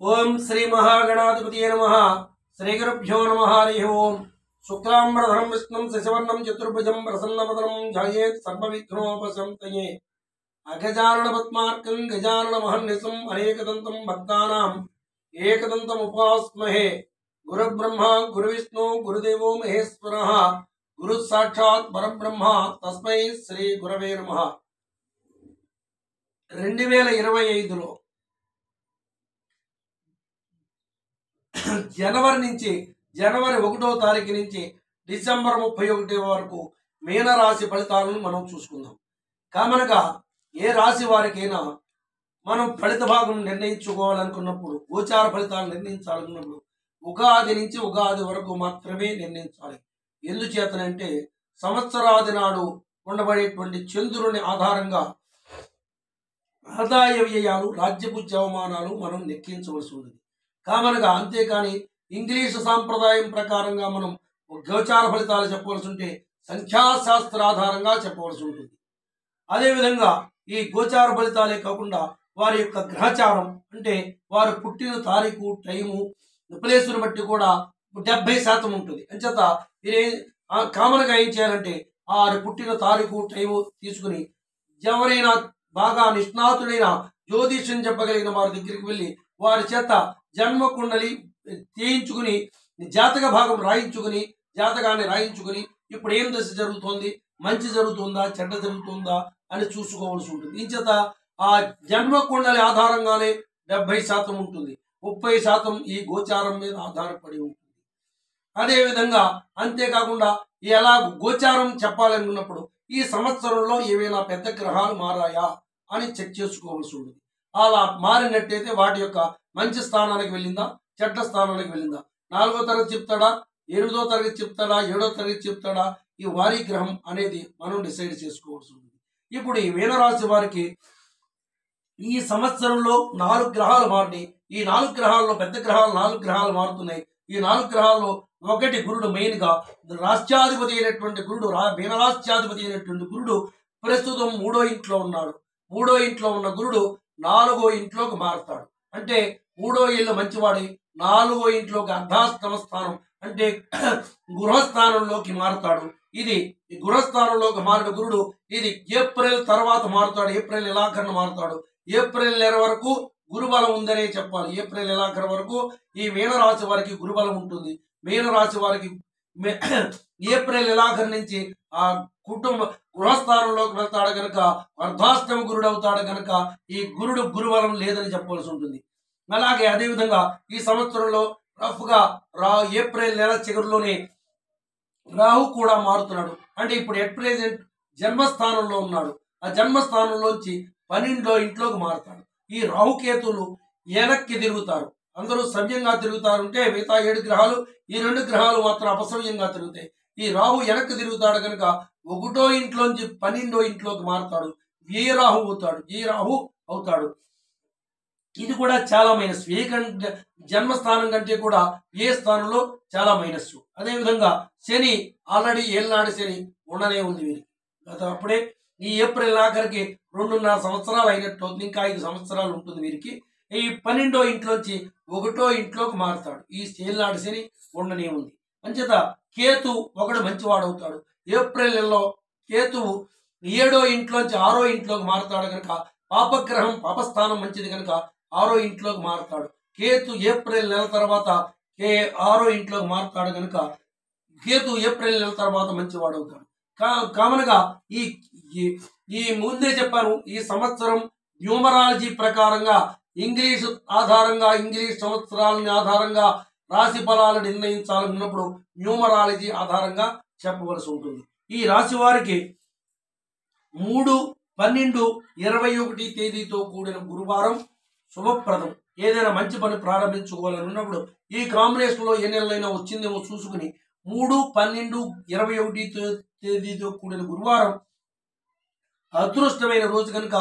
ओम श्री महागणाधिपतये नमः। श्री गुरुभ्यो नमः। हरि ओम। शुक्लांबरधरं विष्णुं शशिवर्णं चतुर्भुजं प्रसन्नवदनं ध्यायेत् सर्वविघ्नोपशान्तये। अगजानन पद्मार्कं गजाननमहर्निशम् अनेकदन्तं भक्तानाम् एकदन्तम् उपास्महे। गुरुब्रह्मा गुरुविष्णु गुरुदेवो महेश्वरः गुरु साक्षात् परब्रह्म तस्मै श्री गुरवे नमः। 2025లో జనవరి 1వ తారీఖు నుంచి డిసెంబర్ 31 వరకు మీన రాశి ఫలితాలను మనం చూసుకుందాం. కామనగా ఏ రాశి వారికైనా మనం ఫలిత భాగం నిర్ణయించుకోవాలనుకున్నప్పుడు, గోచార ఫలితాలు నిర్ణయించాలనుకున్నప్పుడు ఉగాది నుంచి ఉగాది వరకు మాత్రమే నిర్ణయించాలి. ఎందుచేతనంటే సంవత్సరాది నాడు ఉండబడేటువంటి చంద్రుని ఆధారంగా ఆదాయ వ్యయాలు, రాజ్యపుత్య అవమానాలు మనం లెక్కించవలసి ఉంటుంది. కామనగా అంతేకాని ఇంగ్లీషు సాంప్రదాయం ప్రకారంగా మనం గోచార ఫలితాలు చెప్పవలసి ఉంటే సంఖ్యాశాస్త్ర ఆధారంగా చెప్పవలసి ఉంటుంది. అదేవిధంగా ఈ గోచార ఫలితాలే కాకుండా వారి యొక్క గ్రహచారం అంటే వారు పుట్టిన తారీఖు, టైము, ప్లేసును బట్టి కూడా 70% ఉంటుంది. అంచేత ఇది కామన్గా ఏం చేయాలంటే వారు పుట్టిన తారీఖు, టైము తీసుకుని ఎవరైనా బాగా నిష్ణాతుడైన జ్యోతిష్యం చెప్పగలిగిన వారి దగ్గరికి వెళ్ళి వారి చేత జన్మ కుండలి తీయించుకుని జాతక భాగం రాయించుకుని జాతకాన్ని రాయించుకుని ఇప్పుడు ఏం దశ జరుగుతోంది, మంచి జరుగుతుందా చెడ్డ జరుగుతుందా అని చూసుకోవాల్సి ఉంటుంది. ఇంచేత ఆ జన్మ కుండలి ఆధారంగానే 70% ఉంటుంది, 30% ఈ గోచారం మీద ఆధారపడి ఉంటుంది. అదేవిధంగా అంతేకాకుండా ఎలా గోచారం చెప్పాలనుకున్నప్పుడు ఈ సంవత్సరంలో ఏవైనా పెద్ద గ్రహాలు మారాయా అని చెక్ చేసుకోవాల్సి ఉంటుంది. అలా మారినట్టయితే వాటి యొక్క మంచి స్థానానికి వెళ్ళిందా చెడ్డ స్థానానికి వెళ్ళిందా, 4వ తరగతి చెప్తాడా, 8వ తరగతి చెప్తాడా, 7వ తరగతి చెప్తాడా, ఈ వారి గ్రహం అనేది మనం డిసైడ్ చేసుకోవాల్సి ఉంటుంది. ఇప్పుడు ఈ మీనరాశి వారికి ఈ సంవత్సరంలో 4 గ్రహాలు మారినాయి. ఈ 4 గ్రహాల్లో పెద్ద గ్రహాలు 4 గ్రహాలు మారుతున్నాయి. ఈ 4 గ్రహాల్లో ఒకటి గురుడు, మెయిన్ గా రాష్ట్రాధిపతి అయినటువంటి గురుడు, మీనరాష్ట్రాధిపతి అయినటువంటి గురుడు ప్రస్తుతం 3వ ఇంట్లో ఉన్నాడు. 3వ ఇంట్లో ఉన్న గురుడు 4వ ఇంట్లోకి మారుతాడు. అంటే 3వ ఇల్లు మంచివాడి 4వ ఇంట్లోకి అర్ధాష్టమ స్థానం అంటే గృహస్థానంలోకి మారుతాడు. ఇది గృహస్థానంలోకి మారిన గురుడు ఇది ఏప్రిల్ తర్వాత మారుతాడు. ఏప్రిల్ నెలాఖరున మారుతాడు. ఏప్రిల్ నెల వరకు గురుబలం ఉందనే చెప్పాలి. ఏప్రిల్ నెలాఖరు వరకు ఈ మీనరాశి వారికి గురుబలం ఉంటుంది. మీనరాశి వారికి ఏప్రిల్ నెలాఖరు నుంచి ఆ కుటుంబ గృహస్థానంలోకి వెళ్తాడు కనుక అర్ధాష్టమ గురుడు అవుతాడు కనుక ఈ గురుడు గురుబలం లేదని చెప్పవలసి ఉంటుంది. అలాగే అదేవిధంగా ఈ సంవత్సరంలో రఫ్గా ఏప్రిల్ నెల చివరిలోనే రాహు కూడా మారుతున్నాడు. అంటే ఇప్పుడు ఎట్ ప్రెజెంట్ జన్మస్థానంలో ఉన్నాడు. ఆ జన్మస్థానంలోంచి 12వ ఇంట్లోకి మారుతాడు. ఈ రాహుకేతులు వెనక్కి తిరుగుతారు. అందరూ సవ్యంగా తిరుగుతారు అంటే మిగతా 7 గ్రహాలు, ఈ 2 గ్రహాలు మాత్రం అపసవ్యంగా తిరుగుతాయి. ఈ రాహు వెనక్కి తిరుగుతాడు కనుక 1వ ఇంట్లోంచి 12వ ఇంట్లోకి మారుతాడు. ఏ రాహు అవుతాడు, ఈ రాహు అవుతాడు. ఇది కూడా చాలా మైనస్. ఏ జన్మస్థానం కంటే కూడా ఏ స్థానంలో చాలా మైనస్. అదేవిధంగా శని ఆల్రెడీ ఏళ్ళనాడు శని ఉండనే ఉంది వీరికి. అప్పుడే ఈ ఏప్రిల్ ఆఖరికి 2.5 సంవత్సరాలు అయినట్టు అవుతుంది. ఇంకా 5 సంవత్సరాలు ఉంటుంది వీరికి. ఈ 12వ ఇంట్లోంచి 1వ ఇంట్లోకి మారుతాడు. ఈ ఏళ్ళనాడు శని ఉండనే ఉంది. అంచేత కేతు ఒకడు మంచివాడవుతాడు. ఏప్రిల్ నెలలో కేతువు 7వ ఇంట్లోంచి 6వ ఇంట్లోకి మారుతాడు కనుక పాపగ్రహం, పాపస్థానం మంచిది కనుక 6వ ఇంట్లోకి మారుతాడు. కేతు ఏప్రిల్ నెల తర్వాత 6వ ఇంట్లోకి మారుతాడు కనుక కేతు ఏప్రిల్ నెల తర్వాత మంచివాడవుతాడు. కామన్గా ఈ ముందే చెప్పాను, ఈ సంవత్సరం న్యూమరాలజీ ప్రకారంగా ఇంగ్లీష్ ఆధారంగా ఇంగ్లీష్ సంవత్సరాలని ఆధారంగా రాశి ఫలాలు నిర్ణయించాలన్నప్పుడు న్యూమరాలజీ ఆధారంగా చెప్పవలసి ఉంటుంది. ఈ రాశి వారికి 3, 12, 21 తేదీతో కూడిన గురువారం శుభప్రదం. ఏదైనా మంచి పని ప్రారంభించుకోవాలన్నప్పుడు ఈ కాంబినేషన్లో ఏ నెలలైనా వచ్చిందేమో చూసుకుని 3, 12, 21 తేదీతో కూడిన గురువారం అదృష్టమైన రోజు కనుక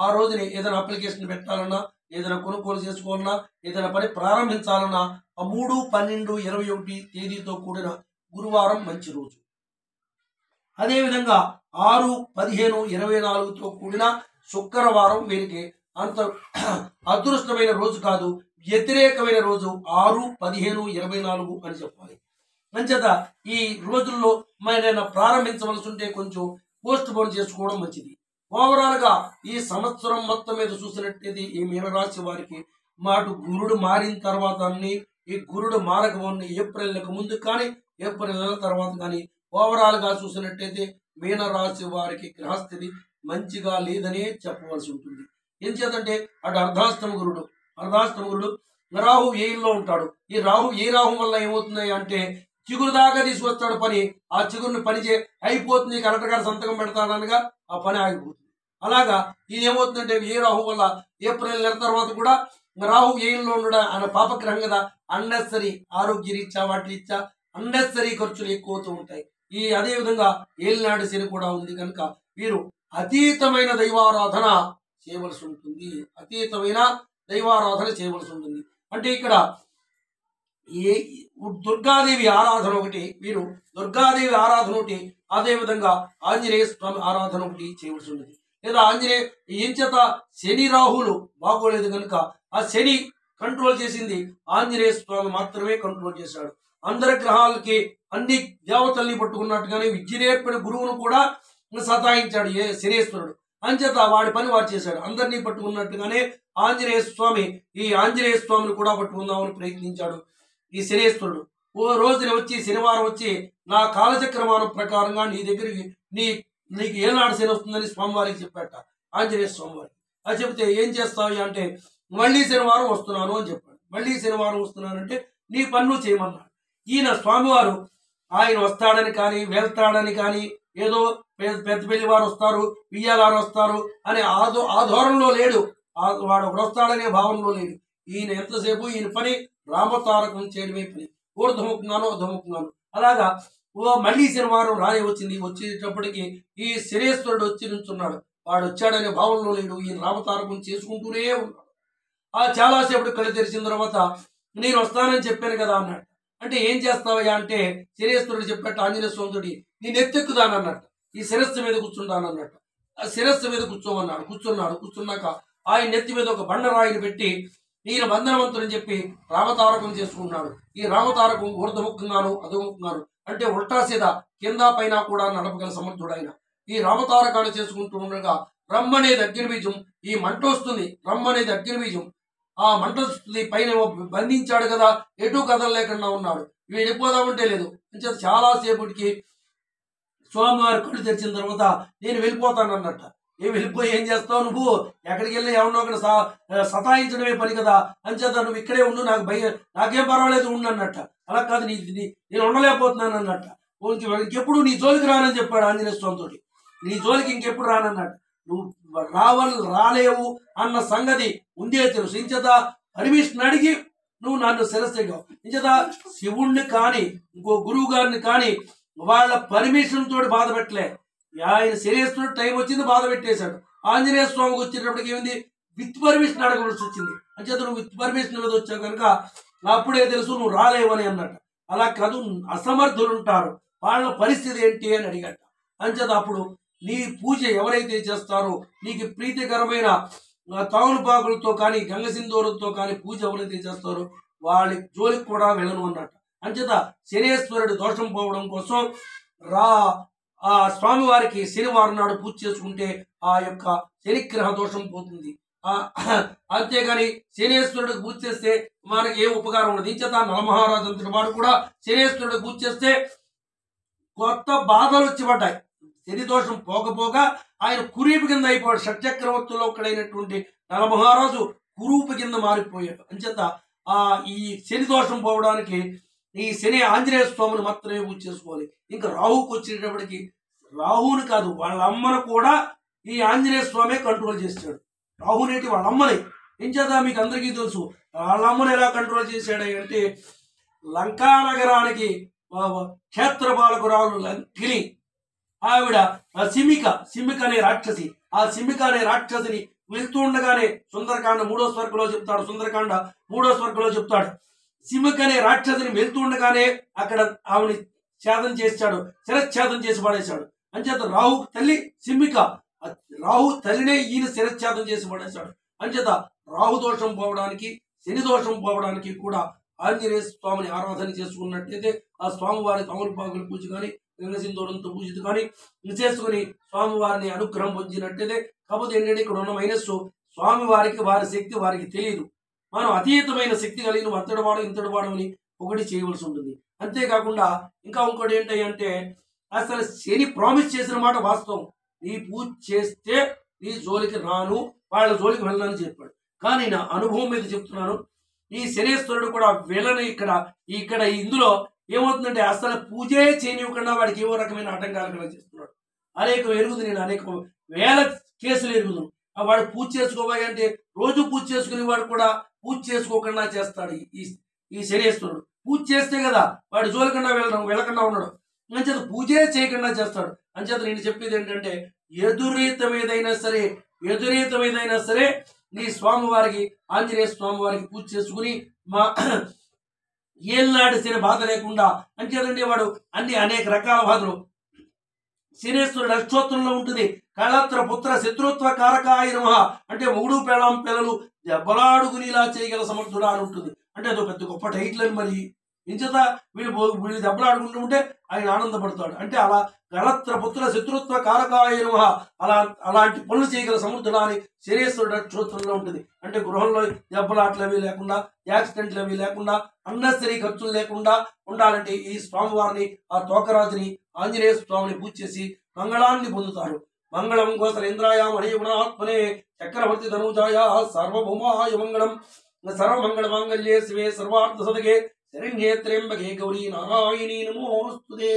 ఆ రోజుని ఏదైనా అప్లికేషన్ పెట్టాలన్నా, ఏదైనా కొనుగోలు చేసుకోవాలన్నా, ఏదైనా పని ప్రారంభించాలన్నా ఆ 3, 12, 21 తేదీతో కూడిన గురువారం మంచి రోజు. అదేవిధంగా 6, 15, 24తో కూడిన శుక్రవారం వీరికి అంత అదృష్టమైన రోజు కాదు. వ్యతిరేకమైన రోజు 6/15/24 అని చెప్పాలి. అంచేత ఈ రోజుల్లో ఏదైనా ప్రారంభించవలసి ఉంటే కొంచెం పోస్ట్ పోన్ చేసుకోవడం మంచిది. ఓవరాల్ గా ఈ సంవత్సరం మొత్తం మీద చూసినట్టయితే ఈ మీనరాశి వారికి మాటు గురుడు మారిన తర్వాత ఈ గురుడు మారకమున్న ఏప్రిల్ నెలకు ముందు కానీ ఏప్రిల్ నెల తర్వాత కానీ ఓవరాల్ గా చూసినట్టయితే మీనరాశి వారికి గ్రహస్థితి మంచిగా లేదనే చెప్పవలసి ఉంటుంది. ఏం చేతంటే అటు అర్ధాష్టమ గురుడు రాహు ఏలో ఉంటాడు. ఈ రాహు వల్ల ఏమవుతున్నాయి అంటే చిగురు దాకా తీసుకొస్తాడు పని. ఆ చిగురుని పని అయిపోతుంది, కలెక్టర్ గారు సంతకం పెడతాడనగా ఆ పని ఆగిపోతుంది. అలాగా ఇది ఏమవుతుందంటే ఏ రాహు వల్ల ఏప్రిల్ నెల తర్వాత కూడా రాహు ఏలో ఉండడం ఆయన పాపగ్రహం కదా, అన్నెసరీ ఆరోగ్య రీత్యా వాటి రీత్యా అన్నెసరీ ఖర్చులు ఎక్కువ అవుతూ ఉంటాయి. అదే విధంగా ఏలినాడు శని కూడా ఉంది కనుక వీరు అతీతమైన దైవారాధన చేయవలసి ఉంటుంది. అంటే ఇక్కడ దుర్గాదేవి ఆరాధన ఒకటి, వీరు దుర్గాదేవి ఆరాధన ఒకటి, అదేవిధంగా ఆంజనేయ స్వామి ఆరాధన ఒకటి చేయవలసి ఉంటుంది. లేదా ఏం చేత శని రాహులు బాగోలేదు కనుక ఆ శని కంట్రోల్ చేసింది ఆంజనేయ స్వామి మాత్రమే కంట్రోల్ చేశాడు. అందరి గ్రహాలకి అన్ని దేవతల్ని పట్టుకున్నట్టుగానే విద్య నేర్పిన గురువును కూడా సతాయించాడు శనేశ్వరుడు. అంచేత వాడి పని వాడు చేశాడు. అందరినీ పట్టుకున్నట్టుగానే ఆంజనేయ స్వామిని కూడా పట్టుకుందామని ప్రయత్నించాడు ఈ శనేశ్వరుడు. ఓ రోజున శనివారం వచ్చి నా కాలచక్రమానం ప్రకారంగా నీ దగ్గరికి నీకు ఏనాడు శని వస్తుందని స్వామివారికి చెప్పాట ఆంజనేయ స్వామివారికి. అది చెప్తే ఏం చేస్తావు అంటే మళ్ళీ శనివారం వస్తున్నాను అని చెప్పాడు. మళ్ళీ శనివారం వస్తున్నానంటే నీ పన్ను చేయమన్నాడు. ఈయన స్వామివారు ఆయన వస్తాడని కానీ వెళ్తాడని కానీ ఏదో పెద్ద పెళ్లి వారు వస్తారు, బియ్యాలారు వస్తారు అని ఆ ధోరణిలో లేడు. వాడు ఒకడు వస్తాడనే భావనలో లేడు. ఈయన ఎంతసేపు ఈయన పని రామతారకం చేయడమే పని. ఊర్ధముఖంగాను అధముఖంగాను అలాగా మళ్ళీ శనివారం వచ్చేటప్పటికి ఈ శనేశ్వరుడు వచ్చి నుంచున్నాడు. వాడు వచ్చాడనే భావనలో లేడు. ఈయన రామతారకం చేసుకుంటూనే ఉన్నాడు. చాలాసేపటి కళ్ళు తెరిచిన తర్వాత నేను వస్తానని చెప్పాను కదా అన్నాడు. అంటే ఏం చేస్తావయ్యా అంటే శనేశ్వరుడు చెప్పాట ఆంజనేయ స్వామితోటి నేను ఎత్తెక్కుదానన్నట్టు, ఈ శిరస్సు మీద కూర్చుంటానన్నట్టు. ఆ శిరస్సు మీద కూర్చోమన్నాడు. కూర్చున్నాక ఆయన నెత్తి మీద ఒక బండరాయిని పెట్టి ఈయన వందనవంతుని చెప్పి రామతారకం చేసుకున్నాడు. ఈ రామతారకం ఊర్ధముఖంగాను అధముఖంగాను అంటే ఉల్టా సీదా కింద పైన కూడా నడపగల సమర్థుడైన ఈ రామతారకాన్ని చేసుకుంటూ ఉండగా రమ్మనేది అగ్నిబీజం, ఈ మంట వస్తుంది. రమ్మనేది అగ్నిబీజం, ఆ మంట పైన బంధించాడు కదా, ఎటు కదలలేకుండా ఉన్నాడు. వెళ్ళిపోదామంటే లేదు. చాలాసేపటికి స్వామివారి కళ్ళు తెరిచిన తర్వాత నేను వెళ్ళిపోతాను అన్నట్ట. వెళ్ళిపోయి ఏం చేస్తావు నువ్వు, ఎక్కడికి వెళ్ళి ఎవరినో అక్కడ సతాయించడమే పని కదా, అంచేత నువ్వు ఇక్కడే ఉండు, నాకేం పర్వాలేదు ఉండు అన్నట్ట. అలా కాదు నేను ఉండలేకపోతున్నాను అన్నట్ట. ఇంకెప్పుడు నీ జోలికి రానని చెప్పాడు ఆంజనేయ స్వామితో. నీ జోలికి ఇంకెప్పుడు రానన్నట్టు. నువ్వు రాలేవు అన్న సంగతి ఉందే తెలుసు. ఇంచేత పర్మిషన్ అడిగి నువ్వు నన్ను శిరస్సేగావు. ఇంచేత శివుణ్ణి కానీ ఇంకో గురువు గారిని కానీ వాళ్ళ పర్మిషన్ తోటి బాధ పెట్టలే. ఆయన శనేశ్వరుడు టైం వచ్చింది బాధ పెట్టేశాడు. ఆంజనేయ స్వామికి వచ్చేటప్పటికి ఏమింది విత్ పర్మిషన్ అడగవలసి వచ్చింది. అంచేత నువ్వు విత్ పర్మిషన్ మీద వచ్చావు కనుక అప్పుడే తెలుసు నువ్వు రాలేవని అన్నట్టు. అలా కాదు, అసమర్థులు ఉంటారు, వాళ్ళ పరిస్థితి ఏంటి అని అడిగట. అంచేత అప్పుడు నీ పూజ ఎవరైతే చేస్తారో నీకు ప్రీతికరమైన తమలపాకులతో కానీ గంగసింధూరంతో కానీ పూజ ఎవరైతే చేస్తారో వాళ్ళ జోలికి కూడా వెళ్ళను అన్నట్టు. అంచేత శనేశ్వరుడు దోషం పోవడం కోసం ఆ స్వామివారికి శనివారం నాడు పూజ చేసుకుంటే ఆ యొక్క శనిగ్రహ దోషం పోతుంది. అంతేగాని శనేశ్వరుడికి పూజ చేస్తే మనకి ఏ ఉపకారం ఉండదు. ఇంచేత నలమహారాజు అంతటి వాడు కూడా శనేశ్వరుడికి పూజ చేస్తే కొత్త బాధలు వచ్చి పడ్డాయి. శని దోషం పోకపోగా ఆయన కురీపు కింద అయిపోయాడు. షట్చక్రవర్తుల్లో ఒకడైనటువంటి నలమహారాజు కురూపు కింద మారిపోయాడు. అంచేత ఈ శని దోషం పోవడానికి ఈ శని ఆంజనేయ స్వామిని మాత్రమే పూజ చేసుకోవాలి. ఇంకా రాహుకి వచ్చేటప్పటికి రాహుని కాదు వాళ్ళ అమ్మను కూడా ఈ ఆంజనేయ స్వామి కంట్రోల్ చేశాడు. రాహునేటి వాళ్ళ అమ్మని. ఏం చేద్దా మీకు అందరికీ తెలుసు. వాళ్ళ అమ్మను ఎలా కంట్రోల్ చేశాడు అంటే లంకా నగరానికి క్షేత్రపాలకురాలు లంకిని ఆవిడ సిమిక అనే రాక్షసి. ఆ సిమిక అనే రాక్షసిని వెళ్తూ ఉండగానే సుందరకాండ 3వ స్వర్గంలో చెప్తాడు. సుందరకాండ 3వ స్వర్గంలో చెప్తాడు. సిమిక అనే రాక్షసిని వెళ్తూ ఉండగానే అక్కడ ఆవిని ఛేదం చేశాడు, శిరచ్ఛేదం చేసి పడేశాడు. అంచేత రాహు తల్లి సిమిక, రాహు తల్లినే ఈయన శిరచ్ఛేదం చేసి పడేశాడు. అంచేత రాహు దోషం పోవడానికి శని దోషం పోవడానికి కూడా ఆంజనేయ స్వామిని ఆరాధన చేసుకున్నట్లయితే ఆ స్వామివారి తమలపాకుల పూజ కానీ గంగసింధూరంతో పూజిత కానీ చేసుకుని స్వామివారిని అనుగ్రహం పొందినట్లయితే. కాకపోతే ఏంటంటే ఇక్కడ ఉన్న మైనస్, స్వామివారికి వారి శక్తి వారికి తెలియదు. మనం అతీతమైన శక్తి కలిగిన అంతటి వాడు ఇంతటి వాడు అని ఒకటి చేయవలసి ఉంటుంది. అంతేకాకుండా ఇంకా ఇంకోటి ఏంటి అంటే అసలు శని ప్రామిస్ చేసిన మాట వాస్తవం. నీ పూజ చేస్తే నీ జోలికి రాను, వాళ్ళ జోలికి వెళ్ళనని చెప్పాడు. కానీ నా అనుభవం మీద చెప్తున్నాను, ఈ శనేశ్వరుడు కూడా వెళ్ళని ఇక్కడ ఇందులో ఏమవుతుందంటే అసలు పూజే చేయనివ్వకుండా వాడికి ఏవో రకమైన ఆటంకాలు కలిగిస్తున్నాడు. అనేక ఎరుగుంది, నేను అనేక వేల కేసులు ఎరుగుతున్నాను. వాడు పూజ చేసుకోవాలి అంటే రోజు పూజ చేసుకునే వాడు కూడా పూజ చేసుకోకుండా చేస్తాడు ఈ శనేశ్వరుడు. పూజ చేస్తే కదా వాడు జోలికన్నా వెళ్ళకుండా ఉన్నాడు. అంచేత పూజే చేయకుండా చేస్తాడు. అంచేత నేను చెప్పేది ఏంటంటే ఎదురీతం ఏదైనా సరే నీ స్వామివారికి ఆంజనేయ స్వామివారికి పూజ చేసుకుని మా ఏళ్ళనాటి శని బాధ లేకుండా. అంచేతండి వాడు అనేక రకాల బాధలు శనేశ్వరుడు అష్టోత్తరంలో ఉంటుంది. కళత్ర పుత్ర శత్రుత్వ కారకాయ నమః అంటే మొగుడు పెళ్ళాం పిల్లలు దెబ్బలాడుకునిలా చేయగల సమర్థుడా అని ఉంటుంది. అంటే అదొక పెద్ద గొప్ప టైటిల్ అని. మరి ఇంచేత వీళ్ళు దెబ్బలాడుకుంటూ ఉంటే ఆయన ఆనందపడతాడు. అంటే అలా కళత్ర పుత్ర శత్రుత్వ కారకాయ నమః అలాంటి పనులు చేయగల సమర్థుడా అని శనేశ్వరుడు అష్టోత్తరంలో ఉంటుంది. అంటే గృహంలో దెబ్బలాట్లు అవి లేకుండా, యాక్సిడెంట్లు అవి లేకుండా, అన్నెసరీ ఖర్చులు లేకుండా ఉండాలంటే ఈ స్వామివారిని, ఆ తోకరాజుని, ఆంజనేయ స్వామిని పూజ చేసి మంగళాన్ని పొందుతారు. మంగళం గోసలేంద్రాయ మణిగుణాత్మనే చక్రవర్తి ధనుజాయ సార్వభౌమాయ మంగళం. సర్వమంగళ మాంగళ్యే శివే సర్వార్థ సదకే శరణ్యే త్ర్యంబకే గౌరీ నారాయణీ నమోస్తుతే.